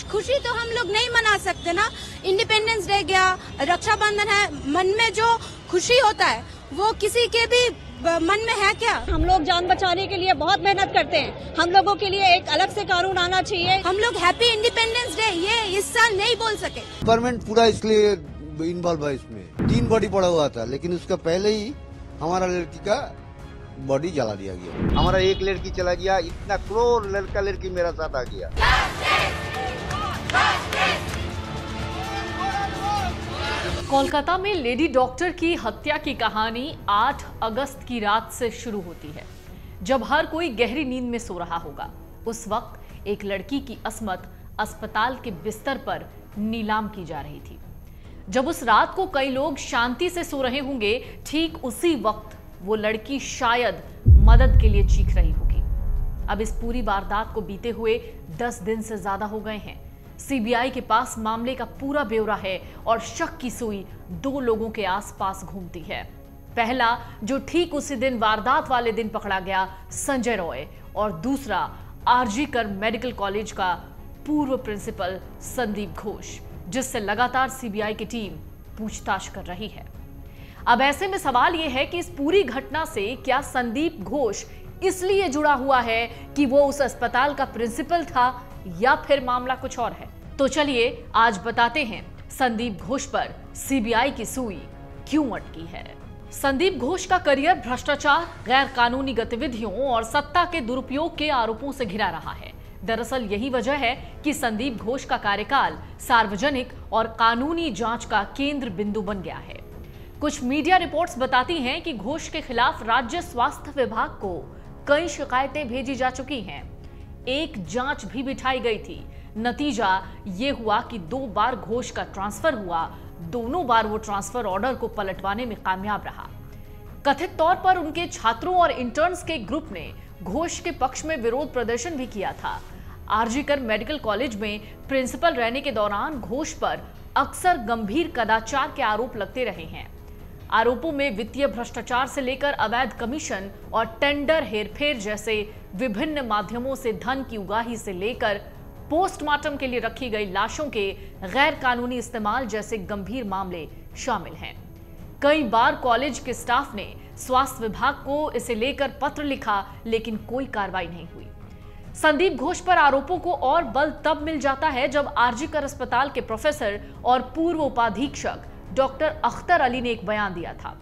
खुशी तो हम लोग नहीं मना सकते ना। इंडिपेंडेंस डे गया, रक्षाबंधन है, मन में जो खुशी होता है वो किसी के भी मन में है क्या? हम लोग जान बचाने के लिए बहुत मेहनत करते हैं। हम लोगों के लिए एक अलग से कानून आना चाहिए। हम लोग हैप्पी इंडिपेंडेंस डे ये इस साल नहीं बोल सके। गवर्नमेंट पूरा इसलिए इन्वॉल्व है इसमें। 3 बॉडी पड़ा हुआ था, लेकिन उसका पहले ही हमारा लड़की का बॉडी जला दिया गया। हमारा एक लड़की चला गया, इतना करोड़ लड़का लड़की मेरा साथ आ गया। कोलकाता में लेडी डॉक्टर की हत्या की कहानी 8 अगस्त की रात से शुरू होती है, जब हर कोई गहरी नींद में सो रहा होगा। उस वक्त एक लड़की की अस्मत अस्पताल के बिस्तर पर नीलाम की जा रही थी। जब उस रात को कई लोग शांति से सो रहे होंगे, ठीक उसी वक्त वो लड़की शायद मदद के लिए चीख रही होगी। अब इस पूरी वारदात को बीते हुए 10 दिन से ज्यादा हो गए हैं। सीबीआई के पास मामले का पूरा ब्यौरा है और शक की सुई 2 लोगों के आसपास घूमती है। पहला, जो ठीक उसी दिन वारदात वाले दिन पकड़ा गया, संजय रॉय, और दूसरा आरजी कर मेडिकल कॉलेज का पूर्व प्रिंसिपल संदीप घोष, जिससे लगातार सीबीआई की टीम पूछताछ कर रही है। अब ऐसे में सवाल यह है कि इस पूरी घटना से क्या संदीप घोष इसलिए जुड़ा हुआ है कि वो उस अस्पताल का प्रिंसिपल था, या फिर मामला कुछ और है? तो चलिए आज बताते हैं संदीप घोष पर सीबीआई की सुई क्यों अटकी है। संदीप घोष का करियर भ्रष्टाचार, गैर कानूनी गतिविधियों और सत्ता के दुरुपयोग के आरोपों से घिरा रहा है। दरअसल यही वजह है कि संदीप घोष का कार्यकाल सार्वजनिक और कानूनी जांच का केंद्र बिंदु बन गया है। कुछ मीडिया रिपोर्ट्स बताती हैं कि घोष के खिलाफ राज्य स्वास्थ्य विभाग को कई शिकायतें भेजी जा चुकी हैं। एक जांच भी बिठाई गई थी। नतीजा ये हुआ कि 2 बार घोष का ट्रांसफर हुआ। दोनों बार वो ट्रांसफर ऑर्डर को पलटवाने में कामयाब रहा। कथित तौर पर उनके छात्रों और इंटर्न्स के ग्रुप ने घोष के पक्ष में विरोध प्रदर्शन भी किया था। आरजी कर मेडिकल कॉलेज में प्रिंसिपल रहने के दौरान घोष पर अक्सर गंभीर कदाचार के आरोप लगते रहे हैं। आरोपों में वित्तीय भ्रष्टाचार से लेकर अवैध कमीशन और टेंडर हेरफेर जैसे विभिन्न माध्यमों से धन की उगाही से लेकर पोस्टमार्टम के लिए रखी गई लाशों के गैर कानूनी इस्तेमाल जैसे गंभीर मामले शामिल हैं। कई बार कॉलेज के स्टाफ ने स्वास्थ्य विभाग को इसे लेकर पत्र लिखा, लेकिन कोई कार्रवाई नहीं हुई। संदीप घोष पर आरोपों को और बल तब मिल जाता है जब आरजी कर अस्पताल के प्रोफेसर और पूर्व उपाधीक्षक डॉक्टर अख्तर अली ने एक बयान दिया था।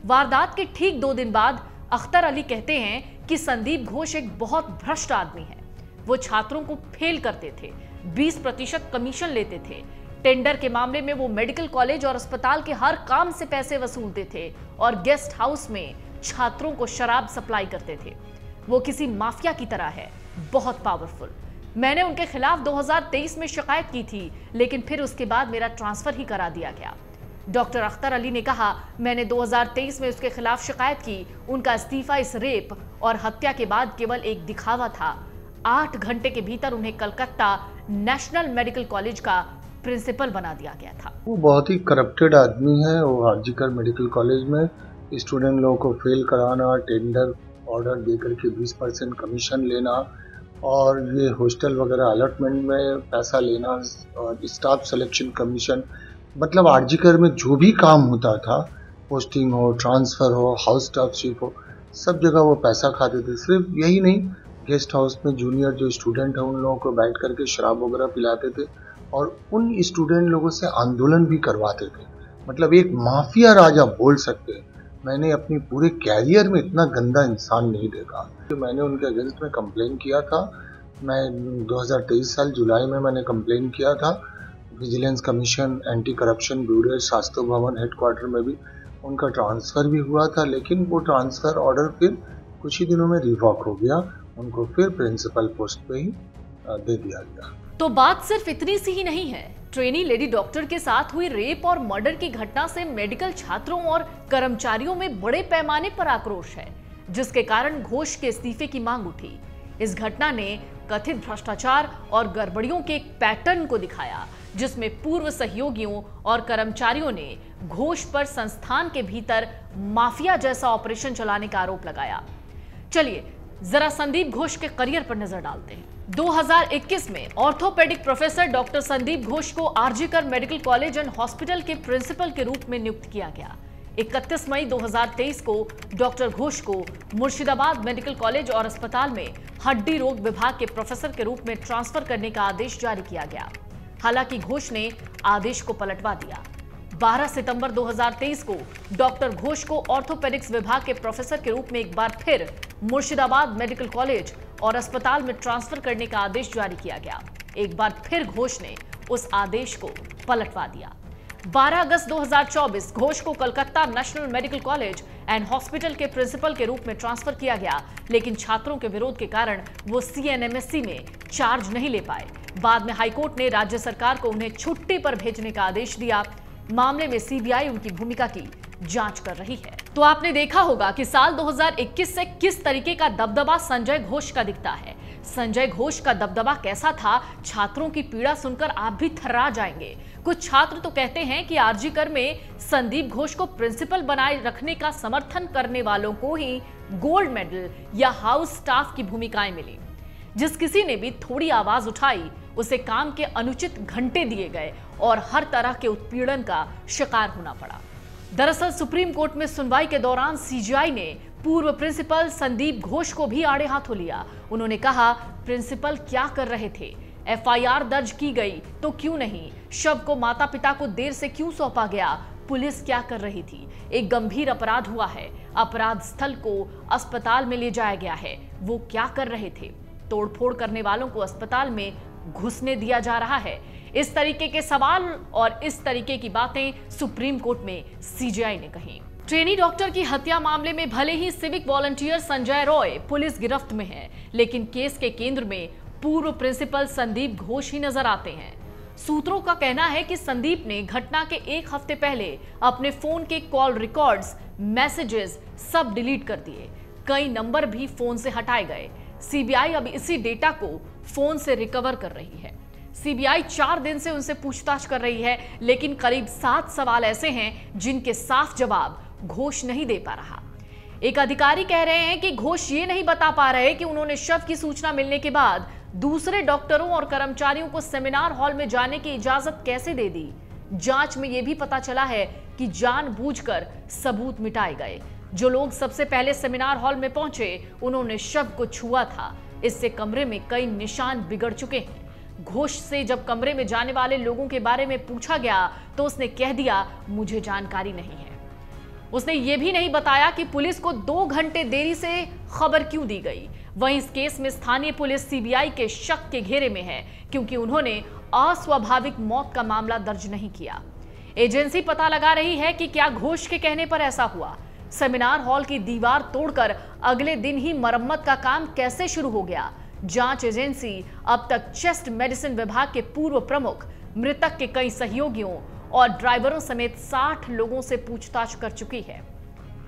वारदात के ठीक 2 दिन बाद अख्तर अली कहते हैं कि संदीप घोष एक बहुत भ्रष्ट आदमी है। वो छात्रों को फेल करते थे, 20% कमीशन लेते थे। टेंडर के मामले में वो मेडिकल कॉलेज और अस्पताल के हर काम से पैसे वसूलते थे और गेस्ट हाउस में छात्रों को शराब सप्लाई करते थे। वो किसी माफिया की तरह है, बहुत पावरफुल। मैंने उनके खिलाफ 2023 में शिकायत की थी, लेकिन फिर उसके बाद मेरा ट्रांसफर ही करा दिया गया। डॉक्टर अख्तर अली ने कहा, मैंने 2023 में उसके खिलाफ शिकायत की। उनका इस्तीफा इस रेप और हत्या के बाद केवल एक दिखावा था। 8 घंटे के भीतर उन्हें कलकत्ता नेशनल मेडिकल कॉलेज का प्रिंसिपल बना दिया गया था। वो बहुत ही करप्टेड आदमी है। वो आरजी कर मेडिकल कॉलेज में स्टूडेंट लोगों को फेल कराना, टेंडर ऑर्डर देकर के 20% कमीशन लेना, और ये हॉस्टल वगैरह अलॉटमेंट में पैसा लेना, और स्टाफ सिलेक्शन कमीशन, मतलब आरजी कर में जो भी काम होता था, पोस्टिंग हो, ट्रांसफर हो, हाउस स्टाफशिप हो, सब जगह वो पैसा खाते थे। सिर्फ यही नहीं, गेस्ट हाउस में जूनियर जो स्टूडेंट है उन लोगों को बैठ करके शराब वगैरह पिलाते थे और उन स्टूडेंट लोगों से आंदोलन भी करवाते थे। मतलब एक माफिया राजा बोल सकते हैं। मैंने अपनी पूरे कैरियर में इतना गंदा इंसान नहीं देखा। तो मैंने उनके अगेंस्ट में कंप्लेन किया था। मैं 2023 साल जुलाई में मैंने कंप्लेन किया था। Vigilance commission, anti corruption bureau, Shastri भवन हेडक्वार्टर में भी उनका ट्रांसफ़र भी हुआ था, लेकिन वो ट्रांसफ़र ऑर्डर फिर कुछ ही दिनों में रिवॉक हो गया। उनको फिर प्रिंसिपल पोस्ट पे ही दे दिया गया। तो बात सिर्फ इतनी सी ही नहीं है। ट्रेनी लेडी डॉक्टर के साथ हुई रेप और मर्डर की घटना से मेडिकल छात्रों और कर्मचारियों में बड़े पैमाने पर आक्रोश है, जिसके कारण घोष के इस्तीफे की मांग उठी। इस घटना ने कथित भ्रष्टाचार और गड़बड़ियों के एक पैटर्न को दिखाया, जिसमें पूर्व सहयोगियों और कर्मचारियों ने घोष पर संस्थान के भीतर माफिया जैसा ऑपरेशन चलाने का आरोप लगाया। चलिए जरा संदीप घोष के करियर पर नजर डालते हैं। 2021 में orthopedic professor doctor Sandeep Ghosh को RG Kar medical college and hospital के प्रिंसिपल के रूप में नियुक्त किया गया। 31 मई 2023 को डॉक्टर घोष को मुर्शिदाबाद मेडिकल कॉलेज और अस्पताल में हड्डी रोग विभाग के प्रोफेसर के रूप में ट्रांसफर करने का आदेश जारी किया गया। हालांकि घोष ने आदेश को पलटवा दिया। 12 सितंबर 2023 को डॉक्टर घोष को ऑर्थोपेडिक्स विभाग के प्रोफेसर के रूप में एक बार फिर मुर्शिदाबाद मेडिकल कॉलेज और अस्पताल में ट्रांसफर करने का आदेश जारी किया गया। एक बार फिर घोष ने उस आदेश को पलटवा दिया। 12 अगस्त 2024 घोष को Kolkata national medical college and hospital के प्रिंसिपल के रूप में ट्रांसफर किया गया, लेकिन छात्रों के विरोध के कारण वो सीएनएमएससी में चार्ज नहीं ले पाए। बाद में हाईकोर्ट ने राज्य सरकार को उन्हें छुट्टी पर भेजने का आदेश दिया। मामले में सीबीआई उनकी भूमिका की जांच कर रही है। तो आपने देखा होगा कि साल 2021 से किस तरीके का दबदबा संजय घोष का दिखता है। संजय घोष का दबदबा कैसा था, छात्रों की पीड़ा सुनकर आप भी थर्रा जाएंगे। कुछ छात्र तो कहते हैं कि आरजीकर में संदीप घोष को प्रिंसिपल बनाए रखने का समर्थन करने वालों को ही गोल्ड मेडल या हाउस स्टाफ की भूमिकाएं मिली। जिस किसी ने भी थोड़ी आवाज उठाई उसे काम के अनुचित घंटे दिए गए और हर तरह के उत्पीड़न का शिकार होना पड़ा। दरअसल सुप्रीम कोर्ट में सुनवाई के दौरान सीजीआई ने पूर्व प्रिंसिपल संदीप घोष को भी आड़े हाथों लिया। उन्होंने कहा, प्रिंसिपल क्या कर रहे थे? एफआईआर दर्ज की गई तो क्यों नहीं? शव को माता पिता को देर से क्यों सौंपा गया? पुलिस क्या कर रही थी? एक गंभीर अपराध हुआ है, अपराध स्थल को अस्पताल में ले जाया गया है, वो क्या कर रहे थे? तोड़फोड़ करने वालों को अस्पताल में घुसने दिया जा रहा है। इस तरीके के सवाल और इस तरीके की बातें सुप्रीम कोर्ट में सीजीआई ने कही। ट्रेनी डॉक्टर की हत्या मामले में भले ही civic volunteer Sanjay Roy police गिरफ्त में है, लेकिन केस के केंद्र में पूर्व प्रिंसिपल संदीप घोष ही नजर आते हैं। सूत्रों का कहना है कि संदीप ने घटना के एक हफ्ते पहले अपने फोन के कॉल रिकॉर्ड्स, मैसेजेस सब डिलीट कर दिए। कई नंबर भी फोन से हटाए गए। सीबीआई अब इसी डेटा को फोन से रिकवर कर रही है। सीबीआई 4 दिन से उनसे पूछताछ कर रही है, लेकिन करीब 7 सवाल ऐसे हैं जिनके साफ जवाब घोष नहीं दे पा रहा। एक अधिकारी कह रहे हैं कि घोष ये नहीं बता पा रहे कि उन्होंने शव की सूचना मिलने के बाद दूसरे डॉक्टरों और कर्मचारियों को सेमिनार हॉल में जाने की इजाजत कैसे दे दी। जांच में यह भी पता चला है कि जानबूझकर सबूत मिटाए गए। जो लोग सबसे पहले सेमिनार हॉल में पहुंचे उन्होंने शव को छुआ था। इससे कमरे में कई निशान बिगड़ चुके हैं। घोष से जब कमरे में जाने वाले लोगों के बारे में पूछा गया तो उसने कह दिया, मुझे जानकारी नहीं है। उसने ये भी नहीं बताया कि पुलिस को 2 घंटे देरी से खबर क्यों दी गई। वहीं इस केस में स्थानीय पुलिस सीबीआई के शक के घेरे में है, क्योंकि उन्होंने अस्वाभाविक मौत का मामला दर्ज नहीं किया। एजेंसी पता लगा रही है कि क्या घोष के कहने पर ऐसा हुआ। सेमिनार हॉल की दीवार तोड़कर अगले दिन ही मरम्मत का काम कैसे शुरू हो गया। जांच एजेंसी अब तक चेस्ट मेडिसिन विभाग के पूर्व प्रमुख, मृतक के कई सहयोगियों और ड्राइवरों समेत 60 लोगों से पूछताछ कर चुकी है।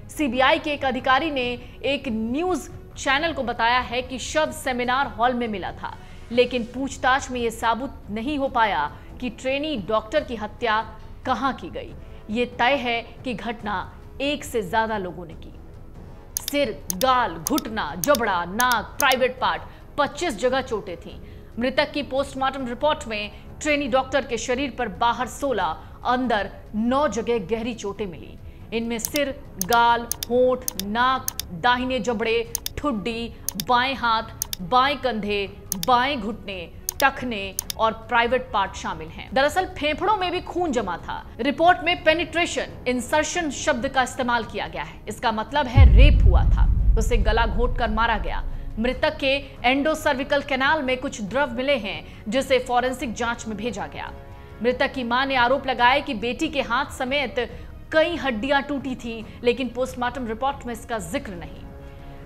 सीबीआई के एक अधिकारी ने एक न्यूज चैनल को बताया है कि शव सेमिनार हॉल में मिला था, लेकिन पूछताछ में यह साबित नहीं हो पाया कि ट्रेनी डॉक्टर की हत्या कहां की गई। ये तय है कि घटना एक से ज्यादा लोगों ने की। सिर, गाल, घुटना, जबड़ा, नाक, प्राइवेट पार्ट 25 जगह चोटें थीं। मृतक की पोस्टमार्टम रिपोर्ट में ट्रेनी डॉक्टर के शरीर पर बाहर 16, अंदर 9 जगह गहरी चोटें मिली। इनमें सिर, गाल, होंठ, नाक, दाहिने जबड़े, ठुड्डी, बाएं हाथ, बाएं कंधे, बाएं घुटने, टखने और प्राइवेट पार्ट शामिल हैं। दरअसल फेफड़ों में भी खून जमा था। रिपोर्ट में पेनिट्रेशन, इंसर्शन शब्द का इस्तेमाल किया गया है। इसका मतलब है रेप हुआ था, उसे गला घोंटकर मारा गया। मृतक के एंडोसर्विकल कैनाल में कुछ द्रव मिले हैं, जिसे फॉरेंसिक जांच में भेजा गया। मृतक की मां ने आरोप लगाया कि बेटी के हाथ समेत कई हड्डियां टूटी थी, लेकिन पोस्टमार्टम रिपोर्ट में इसका जिक्र नहीं।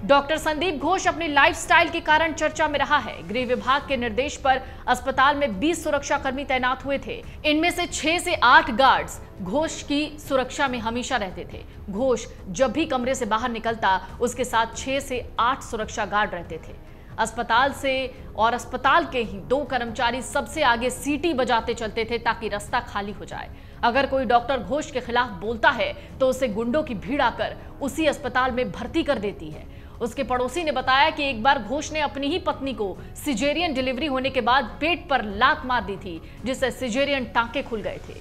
डॉक्टर संदीप घोष अपनी लाइफस्टाइल के कारण चर्चा में रहा है। गृह विभाग के निर्देश पर अस्पताल में 20 सुरक्षाकर्मी तैनात हुए थे। इनमें से 6 से 8 गार्ड्स घोष की सुरक्षा में हमेशा रहते थे। घोष जब भी कमरे से बाहर निकलता उसके साथ 6 से 8 सुरक्षा गार्ड रहते थे। अस्पताल से और अस्पताल के ही 2 कर्मचारी सबसे आगे सीटी बजाते चलते थे ताकि रास्ता खाली हो जाए। अगर कोई डॉक्टर घोष के खिलाफ बोलता है तो उसे गुंडों की भीड़ आकर उसी अस्पताल में भर्ती कर देती है उसके पड़ोसी ने बताया कि एक बार घोष ने अपनी ही पत्नी को सिजेरियन डिलीवरी होने के बाद पेट पर लात मार दी थी, जिससे सिजेरियन टांके खुल गए थे।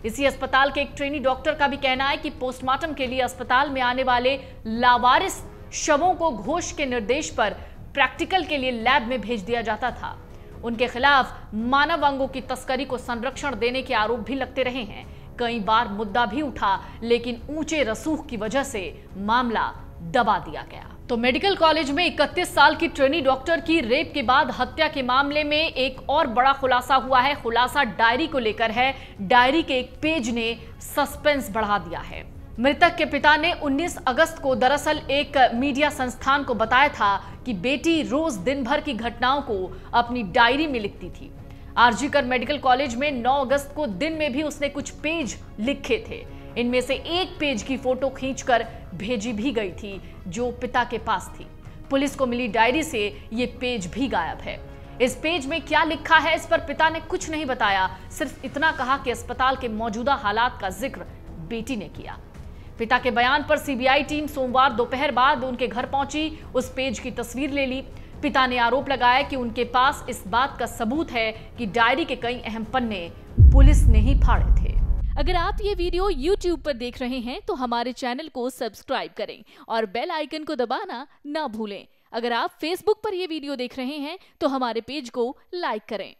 इसी अस्पताल के एक ट्रेनी डॉक्टर का भी कहना है कि पोस्टमार्टम के लिए अस्पताल में आने वाले लावारिस शवों को घोष के निर्देश पर प्रैक्टिकल के लिए लैब में भेज दिया जाता था। उनके खिलाफ मानव अंगों की तस्करी को संरक्षण देने के आरोप भी लगते रहे हैं। कई बार मुद्दा भी उठा, लेकिन ऊंचे रसूख की वजह से मामला दबा दिया गया। तो मेडिकल कॉलेज में 31 साल की ट्रेनी डॉक्टर की रेप के बाद हत्या के मामले में एक और बड़ा खुलासा हुआ है। खुलासा डायरी को लेकर है। डायरी के एक पेज ने सस्पेंस बढ़ा दिया है। मृतक के पिता ने 19 अगस्त को दरअसल एक मीडिया संस्थान को बताया था कि बेटी रोज दिन भर की घटनाओं को अपनी डायरी में लिखती थी। आरजीकर मेडिकल कॉलेज में 9 अगस्त को दिन में भी उसने कुछ पेज लिखे थे। इनमें से एक पेज की फोटो खींचकर भेजी भी गई थी, जो पिता के पास थी। पुलिस को मिली डायरी से ये पेज भी गायब है। इस पेज में क्या लिखा है, इस पर पिता ने कुछ नहीं बताया, सिर्फ इतना कहा कि अस्पताल के मौजूदा हालात का जिक्र बेटी ने किया। पिता के बयान पर सीबीआई टीम सोमवार दोपहर बाद उनके घर पहुंची, उस पेज की तस्वीर ले ली। पिता ने आरोप लगाया कि उनके पास इस बात का सबूत है कि डायरी के कई अहम पन्ने पुलिस ने ही फाड़े थे। अगर आप ये वीडियो YouTube पर देख रहे हैं तो हमारे चैनल को सब्सक्राइब करें और बेल आइकन को दबाना ना भूलें। अगर आप Facebook पर ये वीडियो देख रहे हैं तो हमारे पेज को लाइक करें।